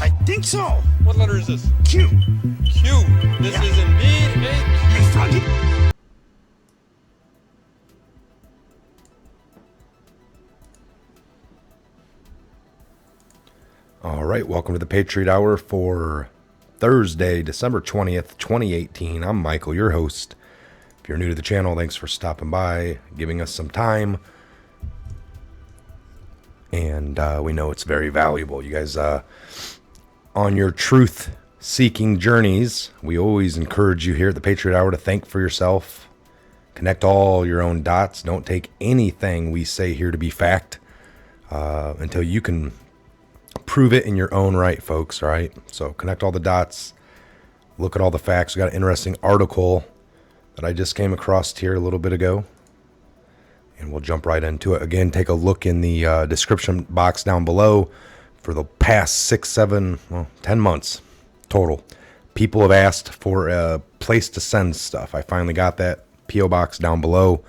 I think so. What letter is this? Q. Q. This is indeed a Hey, Q. Froggy. All right, welcome to the Patriot Hour for Thursday, December 20th, 2018. I'm Michael, your host. If you're new to the channel, thanks for stopping by, giving us some time. And we know it's very valuable. You guys, on your truth-seeking journeys, we always encourage you here at the Patriot Hour to think for yourself. Connect all your own dots. Don't take anything we say here to be fact until you can prove it in your own right, folks. All right, so connect all the dots, look at all the facts. We got an interesting article that I just came across here a little bit ago, and we'll jump right into it. Again, take a look in the description box down below. For the past 6, 7, 10 months total, people have asked for a place to send stuff. I finally got that. P.O Box down below.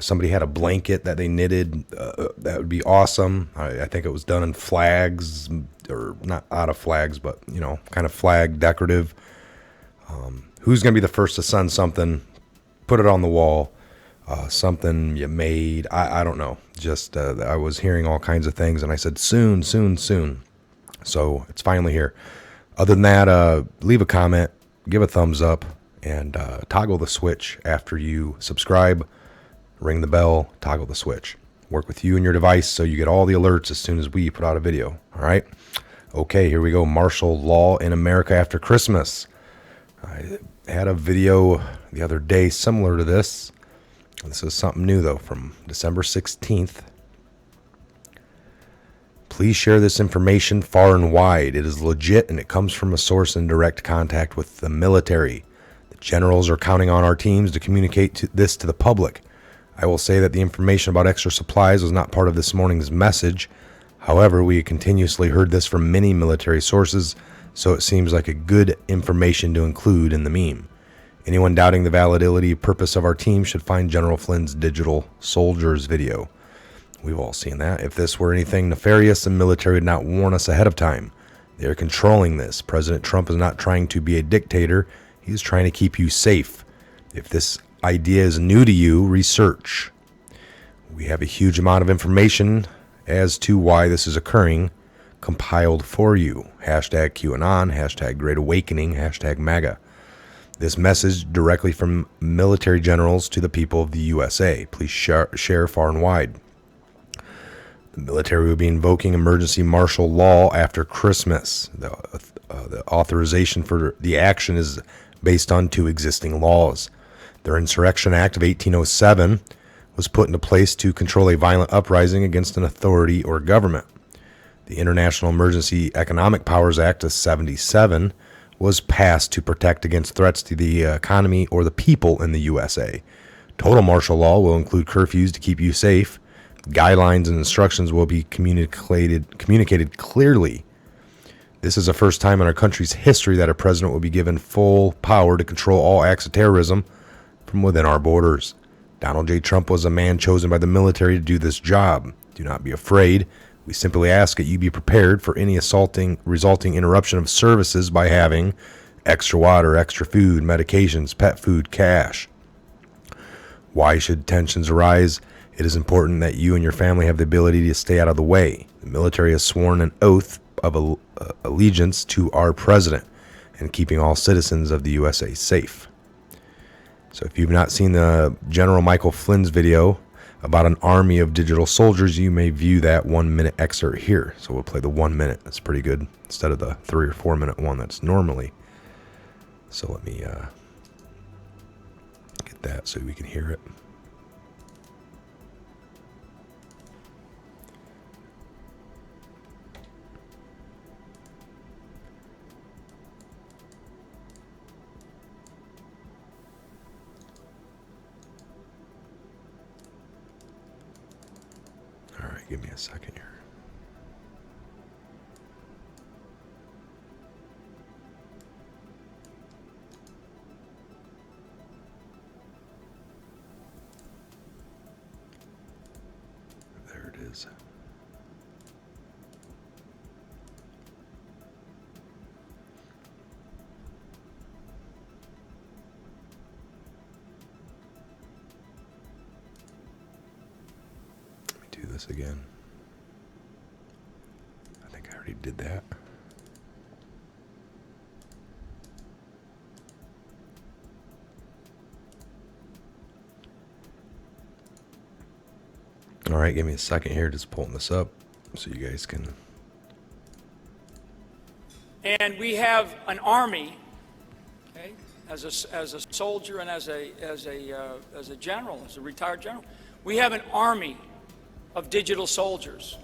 Somebody had a blanket that they knitted. That would be awesome. I think it was done in flags, or not out of flags, but, you know, kind of flag decorative. Who's going to be the first to send something? Put it on the wall. Something you made. I don't know. Just I was hearing all kinds of things, and I said soon, soon, soon. So it's finally here. Other than that, leave a comment, give a thumbs up, and toggle the switch after you subscribe. Ring the bell, toggle the switch. Work with you and your device so you get all the alerts as soon as we put out a video. All right? Okay, here we go. Martial law in America after Christmas. I had a video the other day similar to this. This is something new, though, from December 16th. Please share this information far and wide. It is legit, and it comes from a source in direct contact with the military. The generals are counting on our teams to communicate this to the public. I will say that the information about extra supplies was not part of this morning's message. However, we continuously heard this from many military sources, so it seems like a good information to include in the meme. Anyone doubting the validity purpose of our team should find General Flynn's Digital Soldiers video. We've all seen that. If this were anything nefarious, the military would not warn us ahead of time. They are controlling this. President Trump is not trying to be a dictator. He is trying to keep you safe. If this idea is new to you, research. We have a huge amount of information as to why this is occurring compiled for you. Hashtag QAnon, hashtag Great Awakening, hashtag MAGA. This message directly from military generals to the people of the USA. Please share far and wide. The military will be invoking emergency martial law after Christmas. The authorization for the action is based on 2 existing laws. The Insurrection Act of 1807 was put into place to control a violent uprising against an authority or government. The International Emergency Economic Powers Act of 77 was passed to protect against threats to the economy or the people in the USA. Total martial law will include curfews to keep you safe. Guidelines and instructions will be communicated clearly. This is the first time in our country's history that a president will be given full power to control all acts of terrorism from within our borders. Donald J. Trump was a man chosen by the military to do this job. Do not be afraid. We simply ask that you be prepared for any resulting interruption of services by having extra water, extra food, medications, pet food, cash. Why should tensions arise? It is important that you and your family have the ability to stay out of the way. The military has sworn an oath of allegiance to our president and keeping all citizens of the USA safe. So if you've not seen the General Michael Flynn's video about an army of digital soldiers, you may view that 1-minute excerpt here. So we'll play the 1 minute. That's pretty good instead of the 3 or 4 minute one that's normally. So let me get that so we can hear it. All right, give me a second here. There it is. this again. I think I already did that. All right, give me a second here, just pulling this up so you guys can. And we have an army, okay, as a soldier and as a general, as a retired general. We have an army of digital soldiers.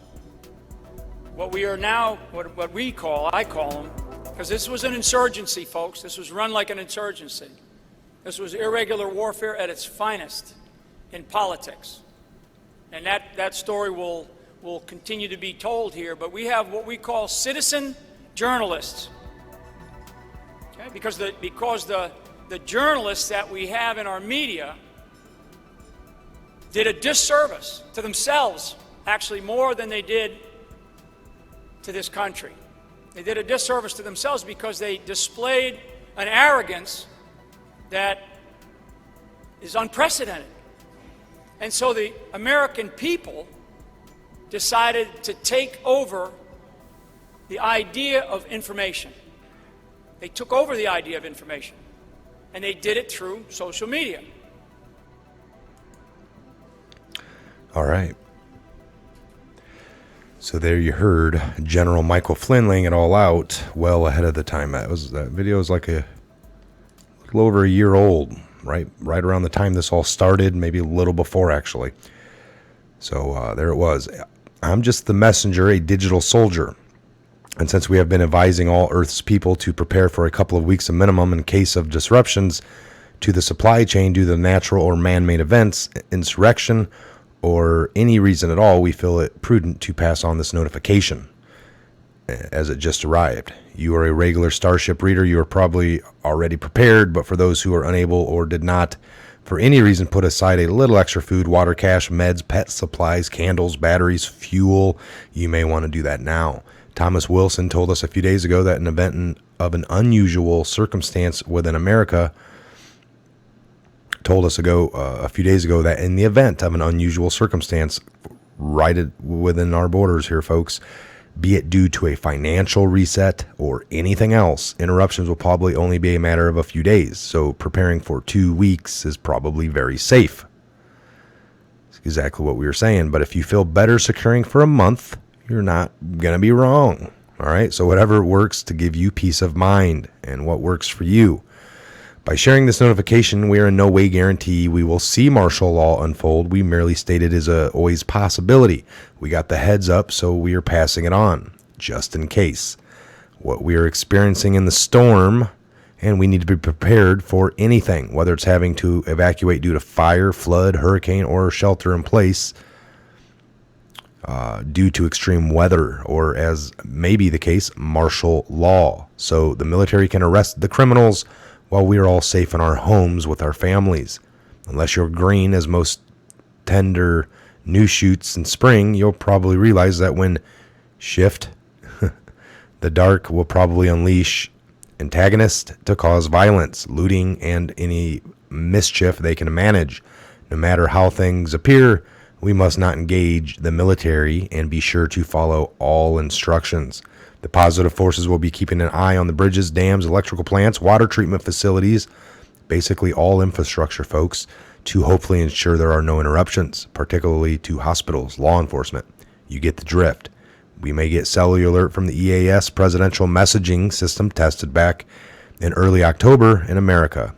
What we are now, what we call, I call them, because this was an insurgency, folks. This was run like an insurgency. This was irregular warfare at its finest in politics. And that story will continue to be told here. But we have what we call citizen journalists. Okay? Because the journalists that we have in our media did a disservice to themselves, actually more than they did to this country. They did a disservice to themselves because they displayed an arrogance that is unprecedented. And so the American people decided to take over the idea of information. They took over the idea of information, and they did it through social media. All right. So there you heard General Michael Flynn laying it all out well ahead of the time. That video was like a little over a year old, right around the time this all started, maybe a little before actually. So there it was. I'm just the messenger, a digital soldier. And since we have been advising all Earth's people to prepare for a couple of weeks a minimum in case of disruptions to the supply chain due to natural or man-made events, insurrection, or any reason at all, we feel it prudent to pass on this notification as it just arrived. You are a regular Starship reader. You are probably already prepared, but for those who are unable or did not, for any reason, put aside a little extra food, water, cash, meds, pet supplies, candles, batteries, fuel, you may want to do that now. Thomas Wilson told us a few days ago that an event of an unusual circumstance within America a few days ago that in the event of an unusual circumstance right within our borders here, folks, be it due to a financial reset or anything else, interruptions will probably only be a matter of a few days. So preparing for 2 weeks is probably very safe. It's exactly what we were saying. But if you feel better securing for a month, you're not going to be wrong. All right. So whatever works to give you peace of mind and what works for you. By sharing this notification, we are in no way guarantee we will see martial law unfold. We merely state it as a always possibility. We got the heads up, so we are passing it on, just in case. What we are experiencing in the storm, and we need to be prepared for anything, whether it's having to evacuate due to fire, flood, hurricane, or shelter in place due to extreme weather, or as may be the case, martial law. So the military can arrest the criminals while we are all safe in our homes with our families. Unless you're green as most tender new shoots in spring, you'll probably realize that when shift, the dark will probably unleash antagonists to cause violence, looting, and any mischief they can manage. No matter how things appear, we must not engage the military and be sure to follow all instructions. The positive forces will be keeping an eye on the bridges, dams, electrical plants, water treatment facilities, basically all infrastructure, folks, to hopefully ensure there are no interruptions, particularly to hospitals, law enforcement. You get the drift. We may get cellular alert from the EAS presidential messaging system tested back in early October in America.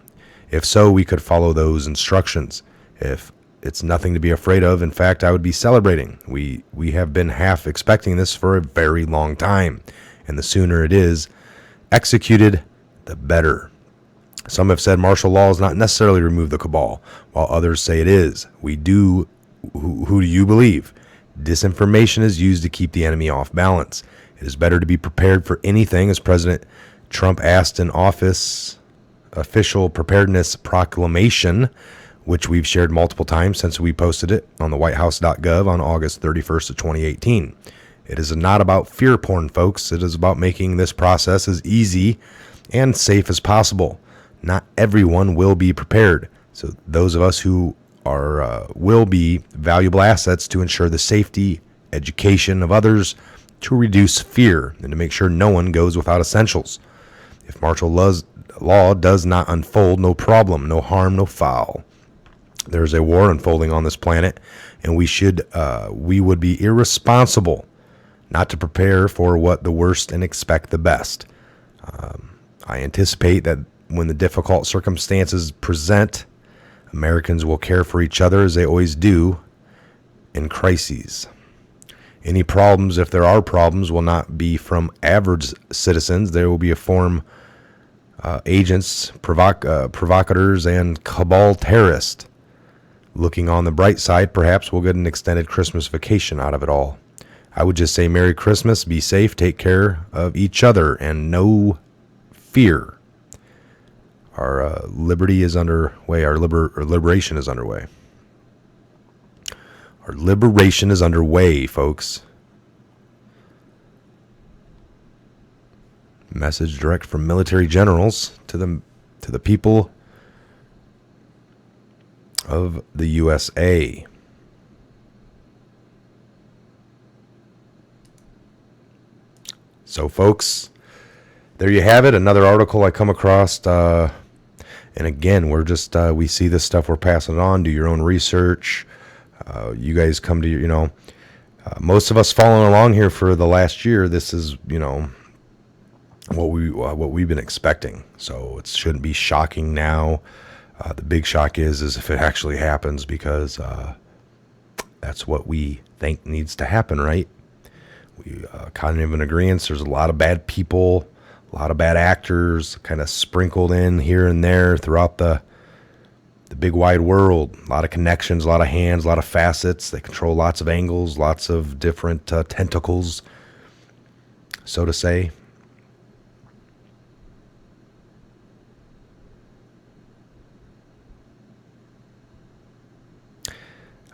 If so, we could follow those instructions. If it's nothing to be afraid of, in fact, I would be celebrating. We have been half expecting this for a very long time, and the sooner it is executed, the better. Some have said martial law does not necessarily remove the cabal, while others say it is. Who do you believe? Disinformation is used to keep the enemy off balance. It is better to be prepared for anything, as President Trump asked in office official preparedness proclamation, which we've shared multiple times since we posted it on the whitehouse.gov on August 31st of 2018. It is not about fear porn, folks. It is about making this process as easy and safe as possible. Not everyone will be prepared. So those of us who will be valuable assets to ensure the safety, education of others, to reduce fear, and to make sure no one goes without essentials. If martial law does not unfold, no problem, no harm, no foul. There's a war unfolding on this planet, and we would be irresponsible not to prepare for what the worst and expect the best. I anticipate that when the difficult circumstances present, Americans will care for each other as they always do in crises. Any problems, if there are problems, will not be from average citizens. There will be a form agents, provocateurs, and cabal terrorists. Looking on the bright side, perhaps we'll get an extended Christmas vacation out of it all. I would just say Merry Christmas, be safe, take care of each other, and no fear. Our liberty is underway. Our liberation is underway. Our liberation is underway, folks. Message direct from military generals to the people of the USA. So, folks, there you have it. Another article I come across. And again, we're just, we see this stuff, we're passing it on. Do your own research. You guys come to, most of us following along here for the last year. This is, what we've been expecting. So it shouldn't be shocking now. The big shock is if it actually happens, because that's what we think needs to happen, right? We kind of in agreement. There's a lot of bad people, a lot of bad actors kind of sprinkled in here and there throughout the big wide world. A lot of connections, a lot of hands, a lot of facets. They control lots of angles, lots of different tentacles, so to say.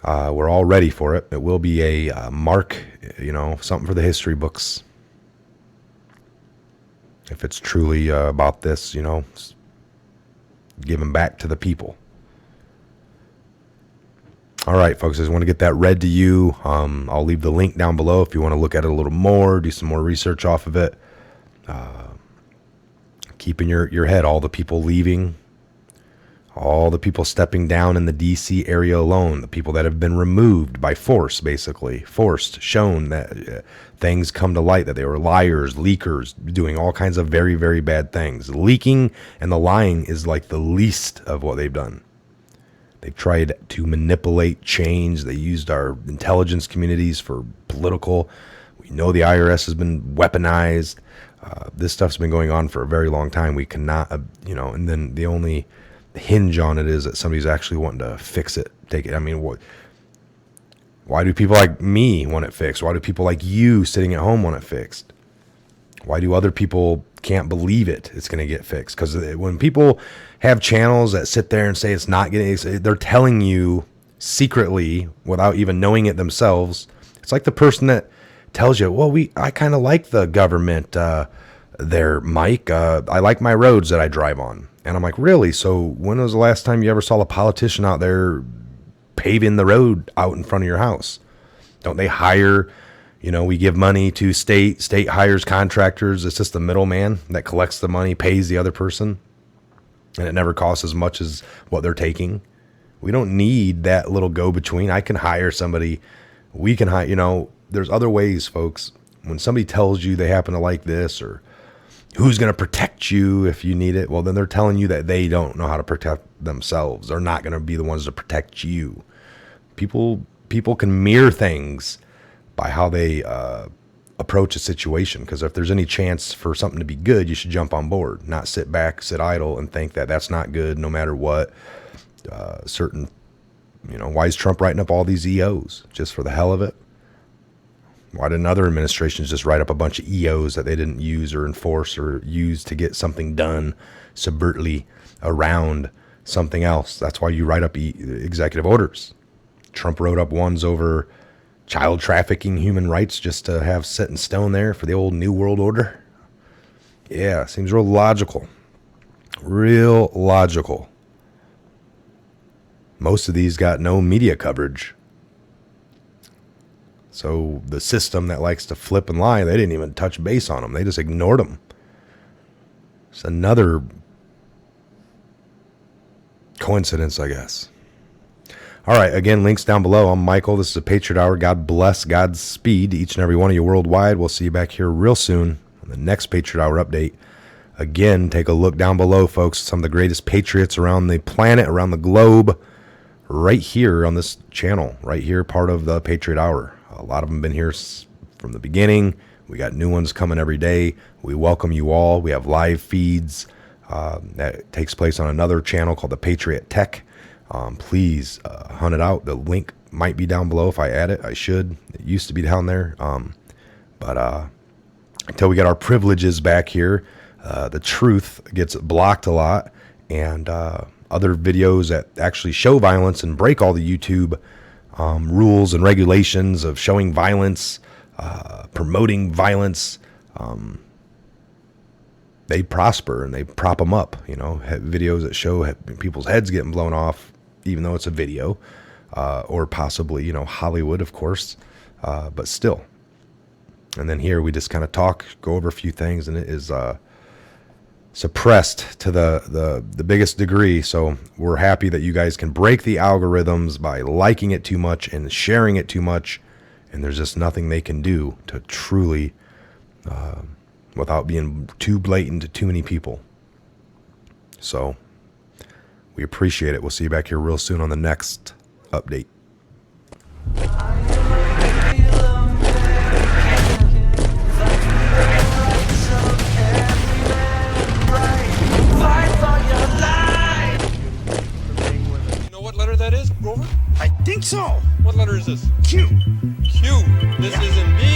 We're all ready for it. It will be a mark, something for the history books. If it's truly about this, giving back to the people. All right, folks, I just want to get that read to you. I'll leave the link down below if you want to look at it a little more, do some more research off of it. Keep in your head all the people leaving, all the people stepping down in the D.C. area alone, the people that have been removed by force, basically, shown that things come to light, that they were liars, leakers, doing all kinds of very, very bad things. Leaking and the lying is like the least of what they've done. They've tried to manipulate change. They used our intelligence communities for political. We know the IRS has been weaponized. This stuff's been going on for a very long time. We cannot, and then the only hinge on it is that somebody's actually wanting to fix it, take it. I mean, why do people like me want it fixed? Why do people like you sitting at home want it fixed? Why do other people can't believe it's going to get fixed? Because when people have channels that sit there and say it's not getting, they're telling you secretly without even knowing it themselves. It's like the person that tells you, well, I kind of like the government there, Mike. I like my roads that I drive on. And I'm like, really? So when was the last time you ever saw a politician out there paving the road out in front of your house? Don't they hire, we give money to state hires contractors. It's just the middleman that collects the money, pays the other person, and it never costs as much as what they're taking. We don't need that little go-between. I can hire somebody. We can hire, there's other ways, folks. When somebody tells you they happen to like this, or who's going to protect you if you need it, well, then they're telling you that they don't know how to protect themselves. They're not going to be the ones to protect you. People can mirror things by how they approach a situation. Because if there's any chance for something to be good, you should jump on board, not sit back, sit idle, and think that that's not good no matter what. Why is Trump writing up all these EOs just for the hell of it? Why didn't other administrations just write up a bunch of EOs that they didn't use or enforce or use to get something done subvertly around something else? That's why you write up executive orders. Trump wrote up ones over child trafficking, human rights, just to have set in stone there for the old New World Order. Yeah, seems real logical. Real logical. Most of these got no media coverage. So the system that likes to flip and lie, they didn't even touch base on them. They just ignored them. It's another coincidence, I guess. All right, again, links down below. I'm Michael. This is a Patriot Hour. God bless, Godspeed to each and every one of you worldwide. We'll see you back here real soon on the next Patriot Hour update. Again, take a look down below, folks. Some of the greatest patriots around the planet, around the globe, right here on this channel, right here, part of the Patriot Hour. A lot of them been here from the beginning. We got new ones coming every day. We welcome you all. We have live feeds that takes place on another channel called the Patriot Tech. Please hunt it out. The link might be down below. If I add it, I should. It used to be down there. But until we get our privileges back here, the truth gets blocked a lot. And other videos that actually show violence and break all the YouTube rules and regulations of showing violence, promoting violence, they prosper and they prop them up. You know, videos that show people's heads getting blown off, even though it's a video, or possibly, you know, Hollywood, of course, but still. And then here we just kind of talk, go over a few things, and it is suppressed to the biggest degree. So we're happy that you guys can break the algorithms by liking it too much and sharing it too much, and there's just nothing they can do to truly, without being too blatant to too many people. So we appreciate it. We'll see you back here real soon on the next update. That is, Grover? I think so. What letter is this? Q. Q. This is indeed